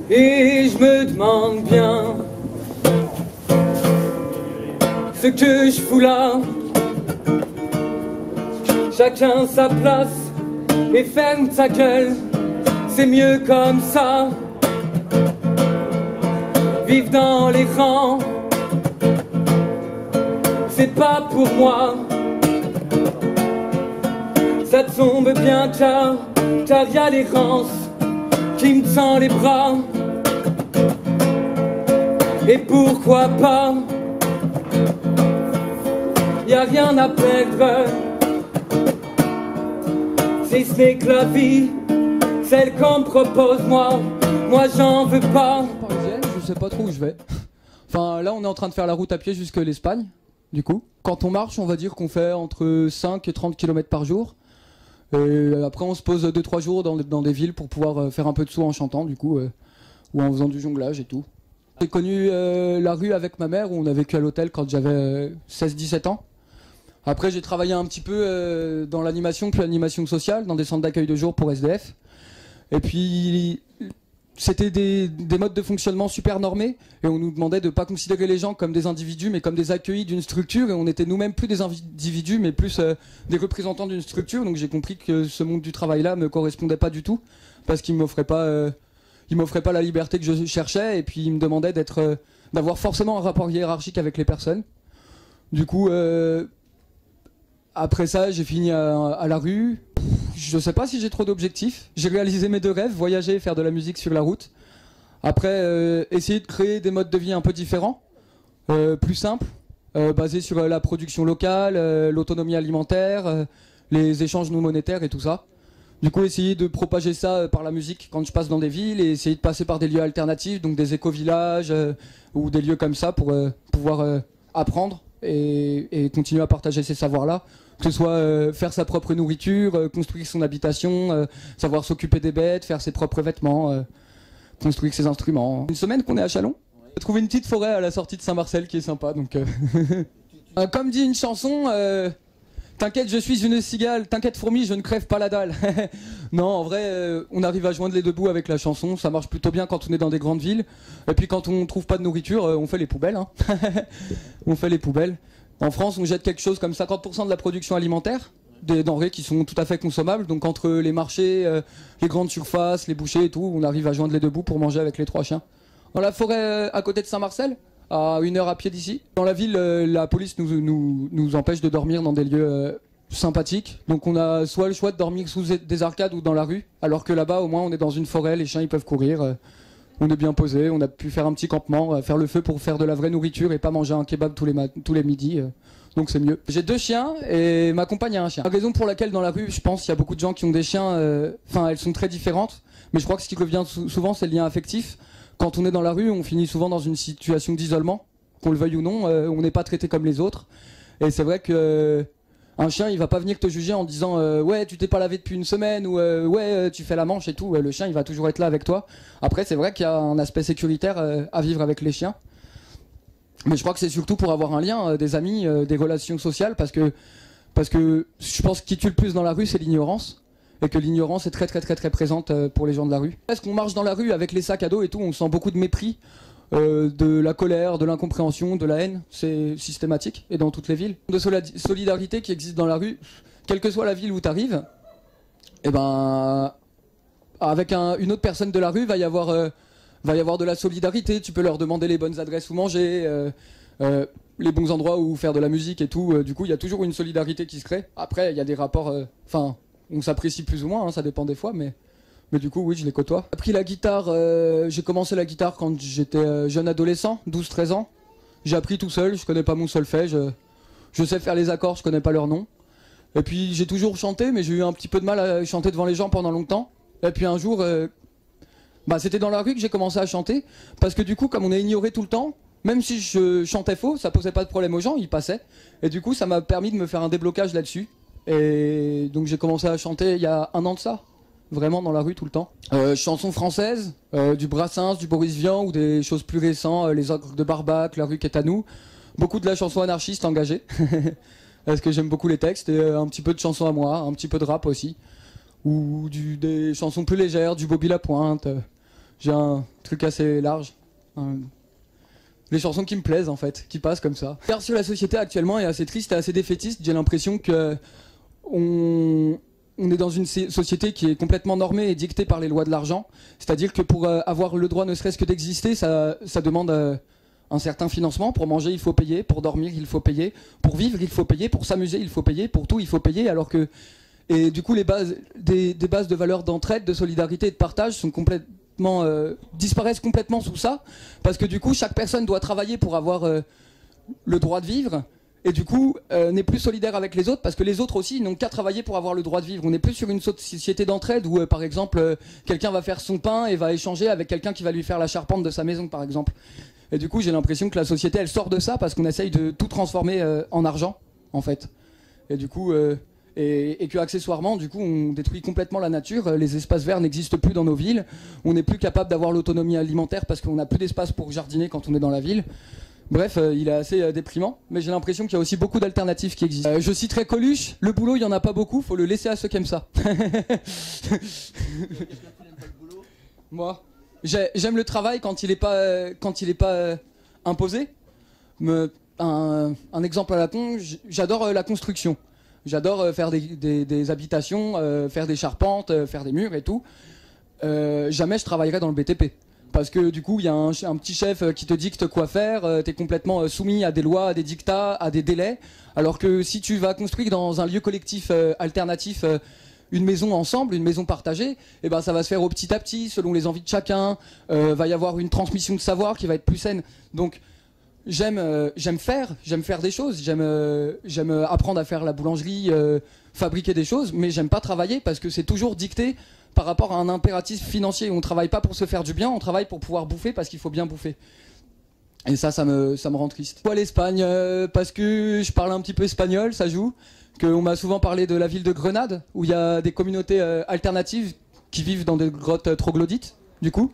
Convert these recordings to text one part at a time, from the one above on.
Et je me demande bien ce que je fous là. Chacun sa place et ferme ta gueule, c'est mieux comme ça. Vivre dans les rangs, c'est pas pour moi. Ça tombe bien car y'a l'errance qui me tend les bras. Et pourquoi pas, y'a rien à perdre, si ce n'est que la vie, celle qu'on me propose, moi j'en veux pas. Parisienne, je sais pas trop où je vais. Enfin là on est en train de faire la route à pied jusqu'à l'Espagne, du coup. Quand on marche on va dire qu'on fait entre 5 et 30 km par jour. Et après on se pose 2-3 jours dans des villes pour pouvoir faire un peu de sous en chantant du coup, ou en faisant du jonglage et tout. J'ai connu la rue avec ma mère où on a vécu à l'hôtel quand j'avais 16-17 ans. Après j'ai travaillé un petit peu dans l'animation, puis l'animation sociale, dans des centres d'accueil de jour pour SDF. Et puis c'était des modes de fonctionnement super normés et on nous demandait de ne pas considérer les gens comme des individus mais comme des accueillis d'une structure, et on était nous-mêmes plus des individus mais plus des représentants d'une structure. Donc j'ai compris que ce monde du travail là me correspondait pas du tout parce qu'il m'offrait pas la liberté que je cherchais, et puis il me demandait d'avoir forcément un rapport hiérarchique avec les personnes. Du coup après ça j'ai fini à la rue. Je sais pas si j'ai trop d'objectifs. J'ai réalisé mes 2 rêves, voyager et faire de la musique sur la route. Après, essayer de créer des modes de vie un peu différents, plus simples, basés sur la production locale, l'autonomie alimentaire, les échanges non monétaires et tout ça. Du coup, essayer de propager ça par la musique quand je passe dans des villes, et essayer de passer par des lieux alternatifs, donc des éco-villages ou des lieux comme ça pour pouvoir apprendre et continuer à partager ces savoirs-là. Que ce soit faire sa propre nourriture, construire son habitation, savoir s'occuper des bêtes, faire ses propres vêtements, construire ses instruments. Une semaine qu'on est à Châlons. J'ai trouvé une petite forêt à la sortie de Saint-Marcel qui est sympa. Donc, comme dit une chanson, t'inquiète je suis une cigale, t'inquiète fourmi je ne crève pas la dalle. Non, en vrai on arrive à joindre les deux bouts avec la chanson, ça marche plutôt bien quand on est dans des grandes villes. Et puis quand on trouve pas de nourriture, on fait les poubelles. Hein. On fait les poubelles. En France, on jette quelque chose comme 50% de la production alimentaire, des denrées qui sont tout à fait consommables. Donc entre les marchés, les grandes surfaces, les bouchers et tout, on arrive à joindre les deux bouts pour manger avec les 3 chiens. Dans la forêt à côté de Saint-Marcel, à 1 heure à pied d'ici. Dans la ville, la police nous empêche de dormir dans des lieux sympathiques. Donc on a soit le choix de dormir sous des arcades ou dans la rue, alors que là-bas au moins on est dans une forêt, les chiens ils peuvent courir. On est bien posé, on a pu faire un petit campement, faire le feu pour faire de la vraie nourriture et pas manger un kebab tous les midis. Donc c'est mieux. J'ai 2 chiens et ma compagne a un chien. La raison pour laquelle dans la rue, je pense qu'il y a beaucoup de gens qui ont des chiens, enfin elles sont très différentes, mais je crois que ce qui revient souvent c'est le lien affectif. Quand on est dans la rue, on finit souvent dans une situation d'isolement, qu'on le veuille ou non, on n'est pas traité comme les autres. Et c'est vrai que un chien, il va pas venir te juger en disant ouais, tu t'es pas lavé depuis une semaine, ou ouais, tu fais la manche et tout. Le chien, il va toujours être là avec toi. Après, c'est vrai qu'il y a un aspect sécuritaire à vivre avec les chiens. Mais je crois que c'est surtout pour avoir un lien, des amis, des relations sociales, parce que je pense que ce qui tue le plus dans la rue, c'est l'ignorance. Et que l'ignorance est très très très très présente pour les gens de la rue. Est-ce qu'on marche dans la rue avec les sacs à dos et tout, on sent beaucoup de mépris, de la colère, de l'incompréhension, de la haine, c'est systématique, et dans toutes les villes. De solidarité qui existe dans la rue, quelle que soit la ville où tu arrives, et ben, avec une autre personne de la rue, va y avoir de la solidarité. Tu peux leur demander les bonnes adresses où manger, les bons endroits où faire de la musique et tout. Du coup, il y a toujours une solidarité qui se crée. Après, il y a des rapports, on s'apprécie plus ou moins, hein, ça dépend des fois, mais du coup, oui, je les côtoie. J'ai appris la guitare, j'ai commencé la guitare quand j'étais jeune adolescent, 12-13 ans. J'ai appris tout seul, je connais pas mon solfège, je sais faire les accords, je connais pas leur nom. Et puis j'ai toujours chanté, mais j'ai eu un petit peu de mal à chanter devant les gens pendant longtemps. Et puis un jour, c'était dans la rue que j'ai commencé à chanter, parce que du coup, comme on est ignoré tout le temps, même si je chantais faux, ça posait pas de problème aux gens, ils passaient. Et du coup, ça m'a permis de me faire un déblocage là-dessus. Et donc j'ai commencé à chanter il y a 1 an de ça, vraiment dans la rue tout le temps. Chansons françaises, du Brassens, du Boris Vian, ou des choses plus récentes, les Ogres de Barbac, La rue qui est à nous. Beaucoup de la chanson anarchiste engagée, parce que j'aime beaucoup les textes, et un petit peu de chansons à moi, un petit peu de rap aussi. Ou des chansons plus légères, du Bobby Lapointe, J'ai un truc assez large. Les chansons qui me plaisent en fait, qui passent comme ça. Car sur la société actuellement est assez triste et assez défaitiste. J'ai l'impression que on est dans une société qui est complètement normée et dictée par les lois de l'argent. C'est-à-dire que pour avoir le droit ne serait-ce que d'exister, ça demande un certain financement. Pour manger, il faut payer. Pour dormir, il faut payer. Pour vivre, il faut payer. Pour s'amuser, il faut payer. Pour tout, il faut payer. Alors que... Et du coup, les bases, des bases de valeurs d'entraide, de solidarité et de partage sont disparaissent complètement sous ça. Parce que du coup, chaque personne doit travailler pour avoir le droit de vivre. Et du coup, n'est plus solidaire avec les autres, parce que les autres aussi n'ont qu'à travailler pour avoir le droit de vivre. On n'est plus sur une société d'entraide où, par exemple, quelqu'un va faire son pain et va échanger avec quelqu'un qui va lui faire la charpente de sa maison, par exemple. Et du coup, j'ai l'impression que la société, elle sort de ça parce qu'on essaye de tout transformer en argent, en fait. Et du coup, et que accessoirement, du coup, on détruit complètement la nature. Les espaces verts n'existent plus dans nos villes. On n'est plus capable d'avoir l'autonomie alimentaire parce qu'on n'a plus d'espace pour jardiner quand on est dans la ville. Bref, il est assez déprimant, mais j'ai l'impression qu'il y a aussi beaucoup d'alternatives qui existent. Je citerai Coluche, le boulot il n'y en a pas beaucoup, faut le laisser à ceux qui aiment ça. Moi, j'aime le travail quand il n'est pas imposé. Un exemple à la con, j'adore la construction. J'adore faire des habitations, faire des charpentes, faire des murs et tout. Jamais je travaillerai dans le BTP. Parce que du coup, il y a un petit chef qui te dicte quoi faire, t'es complètement soumis à des lois, à des dictats, à des délais. Alors que si tu vas construire dans un lieu collectif alternatif une maison ensemble, une maison partagée, et ben ça va se faire au petit à petit, selon les envies de chacun. Va y avoir une transmission de savoir qui va être plus saine. Donc j'aime faire des choses, j'aime apprendre à faire la boulangerie, fabriquer des choses, mais j'aime pas travailler parce que c'est toujours dicté par rapport à un impératif financier. On travaille pas pour se faire du bien, on travaille pour pouvoir bouffer parce qu'il faut bien bouffer. Et ça me rend triste. Pourquoi l'Espagne parce que je parle un petit peu espagnol, ça joue. On m'a souvent parlé de la ville de Grenade, où il y a des communautés alternatives qui vivent dans des grottes troglodytes, du coup.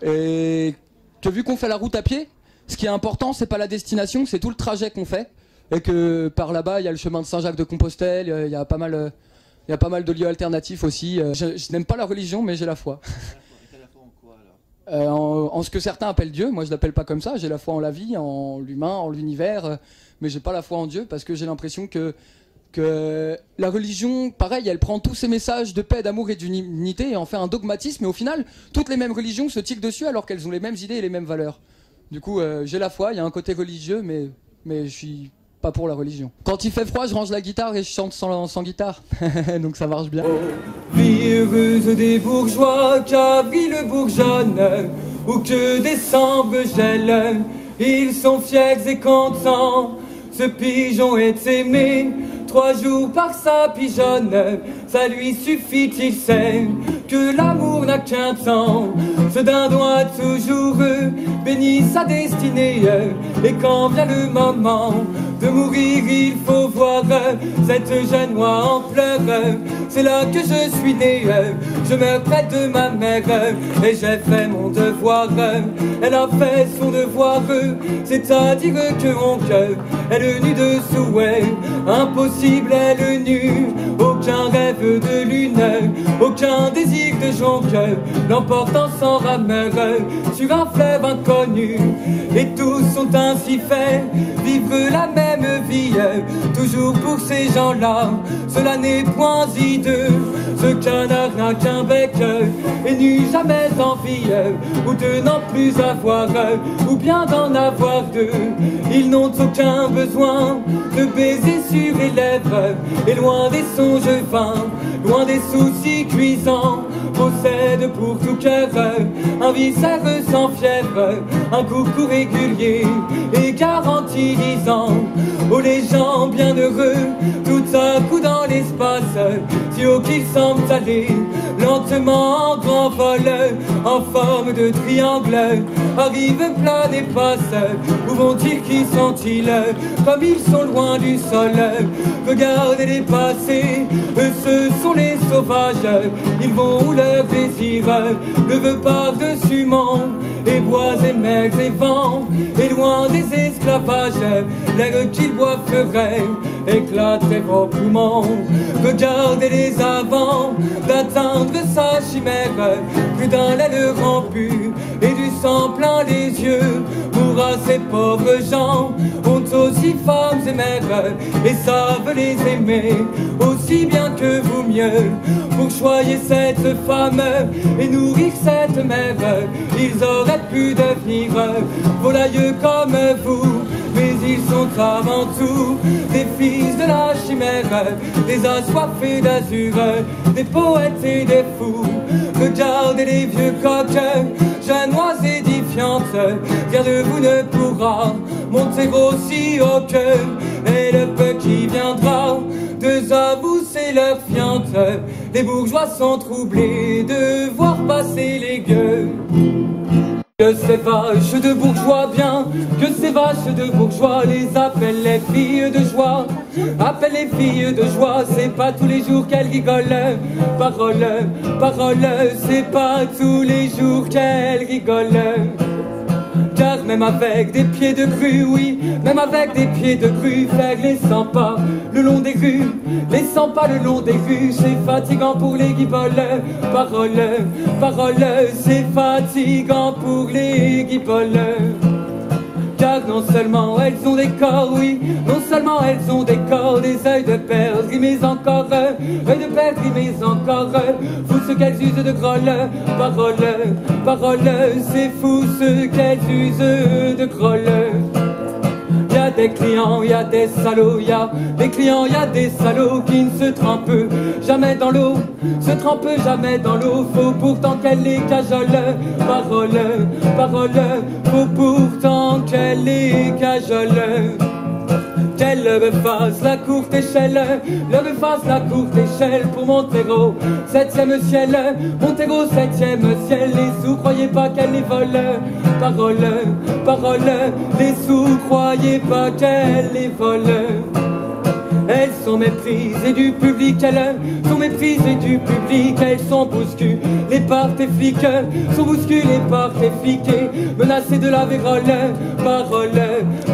Et que vu qu'on fait la route à pied, ce qui est important, c'est pas la destination, c'est tout le trajet qu'on fait. Et que par là-bas, il y a le chemin de Saint-Jacques-de-Compostelle, il y a pas mal de lieux alternatifs aussi. Je n'aime pas la religion, mais j'ai la foi. T'as la foi en quoi alors? En ce que certains appellent Dieu, moi je l'appelle pas comme ça. J'ai la foi en la vie, en l'humain, en l'univers, mais j'ai pas la foi en Dieu parce que j'ai l'impression que la religion, pareil, elle prend tous ces messages de paix, d'amour et d'unité et en fait un dogmatisme. Et au final, toutes les mêmes religions se tirent dessus alors qu'elles ont les mêmes idées et les mêmes valeurs. Du coup, j'ai la foi. Il y a un côté religieux, mais je suis pas pour la religion. Quand il fait froid, je range la guitare et je chante sans guitare. Donc ça marche bien. Vie heureuse des bourgeois qu'Avril bourgeonne, ou que décembre gèle, ils sont fiers et contents. Ce pigeon est aimé 3 jours par sa pigeonne, ça lui suffit, il sait que l'amour n'a qu'un temps. Ce dindon a toujours béni sa destinée, et quand vient le moment de mourir, il faut voir cette jeune oie en pleurs. C'est là que je suis né, je meurs près de ma mère, et j'ai fait mon devoir. Elle a fait son devoir, c'est-à-dire que mon cœur est le nid de souhait. Impossible est le nu, aucun rêve de lune, aucun désir de jonque l'emportant sans rameur sur un fleuve inconnu. Et tous sont ainsi faits, vivre la même vie, toujours pour ces gens-là, cela n'est point hideux. Ce canard n'a qu'un bec et n'eut jamais envie ou de n'en plus avoir, ou bien d'en avoir deux. Ils n'ont aucun besoin de baiser sur les lèvres, et loin des songes vains, loin des soucis cuisants, possède pour tout cœur un viscère sans fièvre, un coucou régulier et garanti 10 ans. Oh les gens bien heureux, tout à coup dans l'espace, si haut qu'ils semblent aller, lentement en grand vol, en forme de triangle, arrivent, planent et passent. Où vont-ils, qui sont-ils, comme ils sont loin du sol? Regardez-les passer, eux ce sont les sauvages, ils vont où leur désir le veut par-dessus monde, et bois et mers et vents, et loin des esclavages, l'air qu'ils boivent ferait éclater vos poumons. Regardez les avants d'atteindre sa chimère, plus d'un l'aile rompu et du sang plein les yeux. Pour à ces pauvres gens, ont aussi femmes et mères, et savent les aimer aussi bien que vous mieux. Pour choyer cette femme et nourrir cette mère, ils auraient pu devenir volailleux comme vous. Mais ils sont avant tout des fils de la chimère, des assoiffés d'azur, des poètes et des fous. Regardez les vieux coqs, genoises édifiantes, rien de vous ne pourra monter aussi haut que, et le peu qui viendra de à vous c'est leur fiente. Les bourgeois sont troublés de voir passer les gueux. Que ces vaches de bourgeois bien, que ces vaches de bourgeois les appellent les filles de joie. Appellent les filles de joie, c'est pas tous les jours qu'elles rigolent. Parole, parole, c'est pas tous les jours qu'elles rigolent. Car même avec des pieds de grue, oui, même avec des pieds de grue, faire les 100 pas le long des rues, les 100 pas le long des rues, c'est fatigant pour les guiboles. Parole, parole, c'est fatigant pour les guiboles. Car non seulement elles ont des corps, oui, non seulement elles ont des corps, des yeux de perles rimés encore, yeux de perles rimés encore, fou ce qu'elles usent de grolle. Parole, parole, c'est fou ce qu'elles usent de grolle. Y'a des clients, y'a des salauds, y'a des clients, y'a des salauds qui ne se trempent jamais dans l'eau, se trempent jamais dans l'eau. Faut pourtant qu'elle les cajole. Parole, parole, faut pourtant qu'elle les cajole. Qu'elle leur fasse la courte échelle, leur fasse la courte échelle pour monter au 7e ciel, monter au 7e ciel. Les sous, croyez pas qu'elle les vole. Parole, parole, les sous, croyez pas qu'elle les vole. Elles sont méprisées du public, elles sont méprisées du public, elles sont bousculées par tes flics, sont bousculées par tes flics et menacées de la vérole. Parole,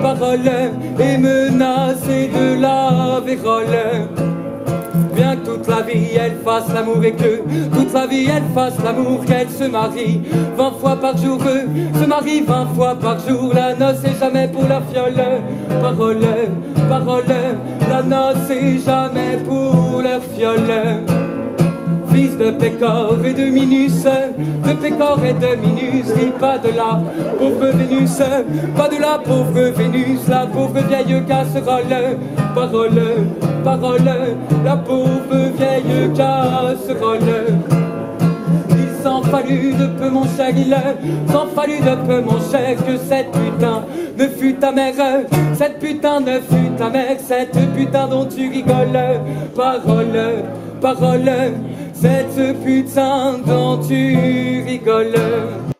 parole, et menacées de la vérole. Bien que toute la vie elle fasse l'amour et que toute la vie elle fasse l'amour, qu'elle se marie 20 fois par jour, se marie 20 fois par jour. La noce est jamais pour la fiole. Parole, parole, la noce est jamais pour la fiole. Fils de Pécor et de Minus, de Pécor et de Minus, ris pas de la pauvre Vénus, pas de la pauvre Vénus, la pauvre vieille casserole. Parole, parole, la pauvre vieille casserole. Il s'en fallut de peu mon cher, il s'en fallut de peu mon cher que cette putain ne fut ta mère, cette putain ne fut ta mère, cette putain dont tu rigoles. Parole, parole, cette putain dont tu rigoles.